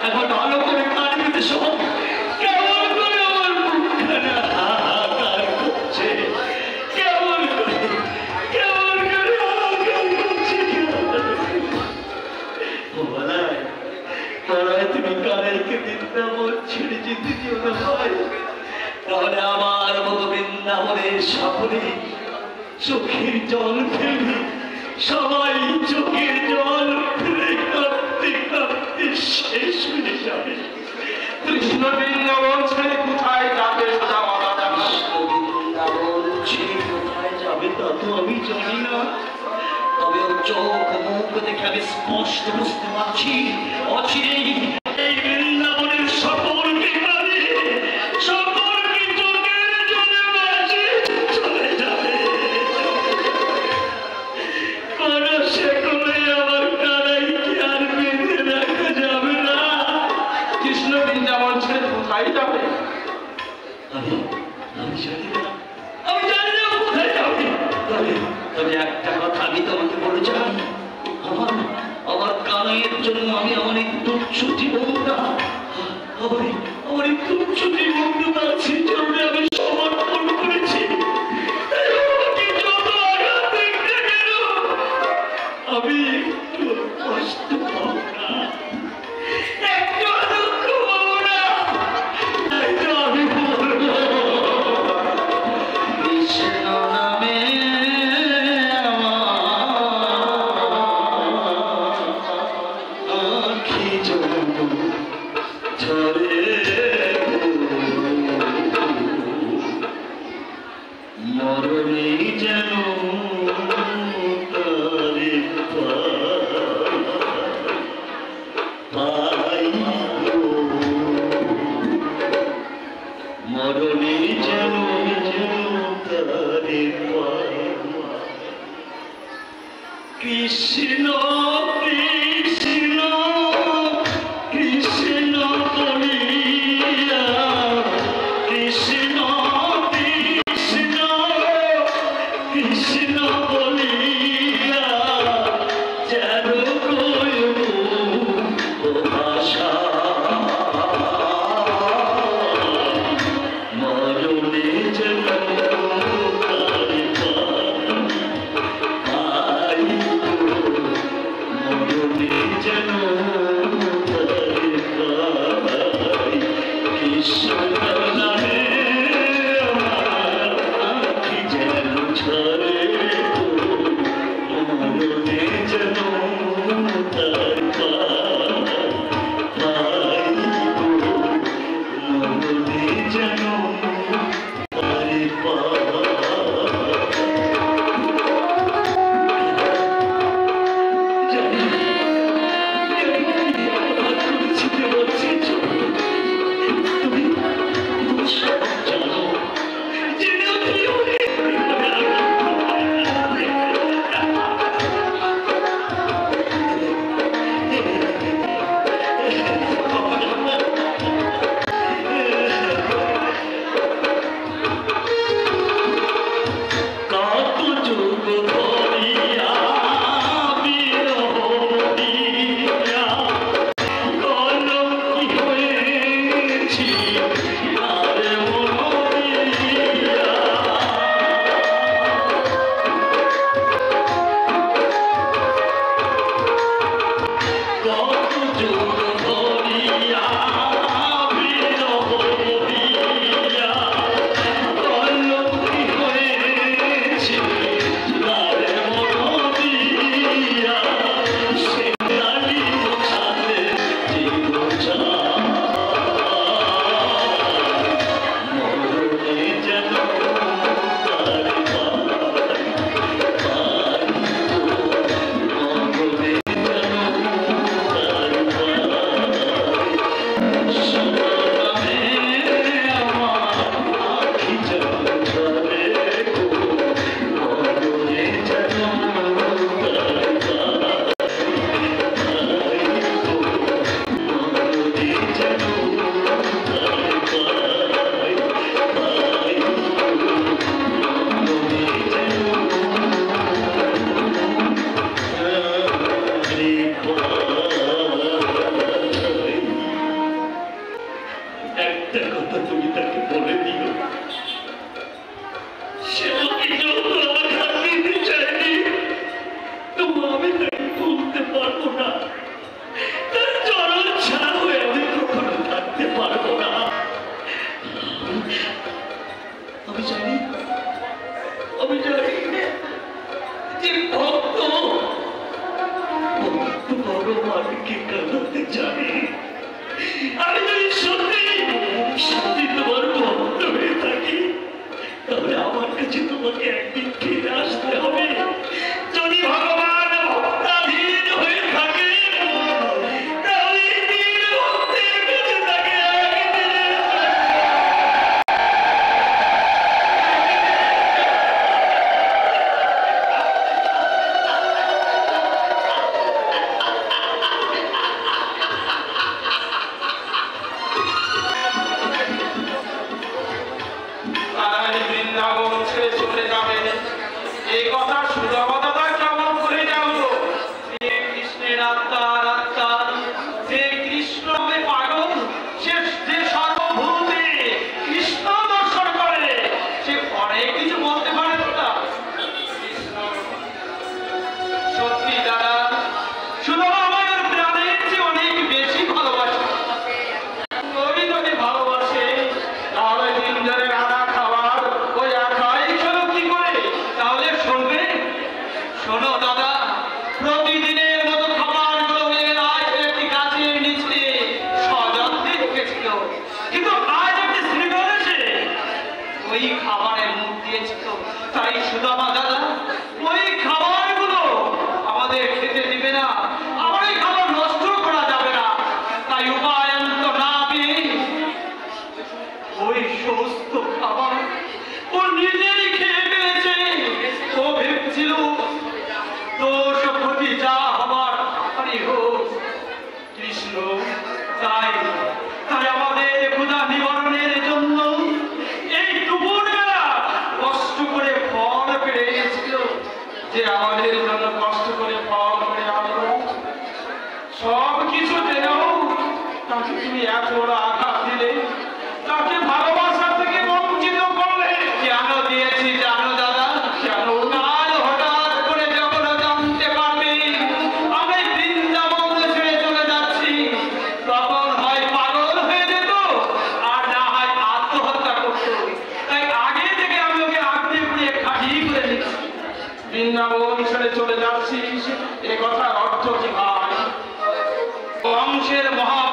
এখন ভালো করে কান পেতে শোন কেমন করে আমার মুখখানা বৃন্দাবনের সকলে চোখের জল ফেলে, সবাই চোখের জল ফেলে কাঁদতে কাঁদতে শেষ হয়ে যাবে। কৃষ্ণ বৃন্দাবন ছেড়ে কোথায় যাবে? বৃন্দাবন ছেড়ে কোথায় যাবে তা তো আমি জানি না, তবে ওর চোখ মুখ দেখে আমি স্পষ্ট বুঝতে পারছি অচিরেই এই বৃন্দাবনের সকলকে কাঁদে, সকলকে চোখের জলে ভাসে চলে যাবে। সে করে আমার কারাইকে আর বেঁধে রাখা যাবে না। কৃষ্ণ বৃন্দাবন ছেড়ে কোথায় যাবে? আমি জানি না, আমি জানি না কোথায় যাবে। তবে একটা কথা আমি তোমাকে বলে যাই, আমার কানাইয়ের জন্য আমি আমার এই তুচ্ছ জীবনটা, আমার এই তুচ্ছ জীবনটা তার জন্য আমি সমর্পণ করেছি। আমি একটু কষ্ট পাবো না, একটু দুঃখ পাবো না, আমি বলবো কৃষ্ণ নামে আখি ঝরে মরণে যেন তারে পাই, মরণে যেন তারে পাই। কৃষ্ণ কৃষ্ণ কৃষ্ণ বলিয়া, কৃষ্ণ কৃষ্ণ কৃষ্ণ বলিয়া যেন কইব ভাষা, মরণে যেন তারে পাই, মরণে যেন তারে পাই। কৃষ্ণ নামে আমার আখি যেন ঝরে, মরণে যেন তারে পাই, মরণে যেন তারে পাই। আমি জানি তোমাকে একদিন ফিরে আসতে হবে। যদি ভগবান ভক্তাধীন হয়ে থাকে তাহলে তিন ভক্তের বেঁচে থাকে তারাই বৃন্দাবন ছেড়ে চলে যাবে, এই কথা সুদামা দাদা কেমন করে জানলো? যে কৃষ্ণের আত্মার আত্মা, যে কৃষ্ণ নামে পাগল, সে যে সর্বভূতে কৃষ্ণ দর্শন করে, সে অনেক কিছু বলতে পারে না। কৃষ্ণ সত্যি দাদা, সুদামা আমাদের প্রাণের চেয়ে অনেক বেশি ভালোবাসে। ওই যদি ভালোবাসে তাহলে দিন ধরে রান্না খাবার ওই খাই শোনো কি করে, তাহলে শুনবে? শোনো দাদা, প্রতিদিনের মতো খাবারগুলো একটি গাছের নিচে সযত্নে রেখেছিল, কিন্তু আজ একটি শ্রীধর এসে ওই খাবারে মুখ দিয়েছিল। তাই সুদামা দাদা ওই খাবারগুলো আমাদের খেতে দিবে না, আমার এই খাবার নষ্ট করা যাবে না। তাই উপায়ন্ত না পেয়ে ওই সমস্ত খাবার ও নিজেই খেয়ে ফেলেছে। ও ভেবেছিল দোষ ক্ষতি যা হবার তারই হোক। কৃষ্ণ তাই তাই আমাদের ক্ষুধা নিবারণের জন্য এই দুপুর বেলা কষ্ট করে ফল পেড়ে এনেছিল। যে আমাদের জন্য কষ্ট করে ফল পেড়ে আনলো, সব কিছু দেও তাকে তুমি এত বড় আঘাত দিলে, তাকে ভালোবাসা থেকে বঞ্চিত করলে। কেন দিয়েছি জানো দাদা? কেন? কাল হঠাৎ করে যখন জানতে পারবে আমি বৃন্দাবন ছেড়ে চলে যাচ্ছি, তখন হয় পাগল হয়ে যেত আর না হয় আত্মহত্যা করতো। তাই আগে থেকে আমি ওকে আঁকড়ে পুড়িয়ে খাটিয়ে করে নিচ্ছি। বৃন্দাবন ছেড়ে চলে যাচ্ছিস, এ কথার অর্থ কি ভাই? বংশের মহা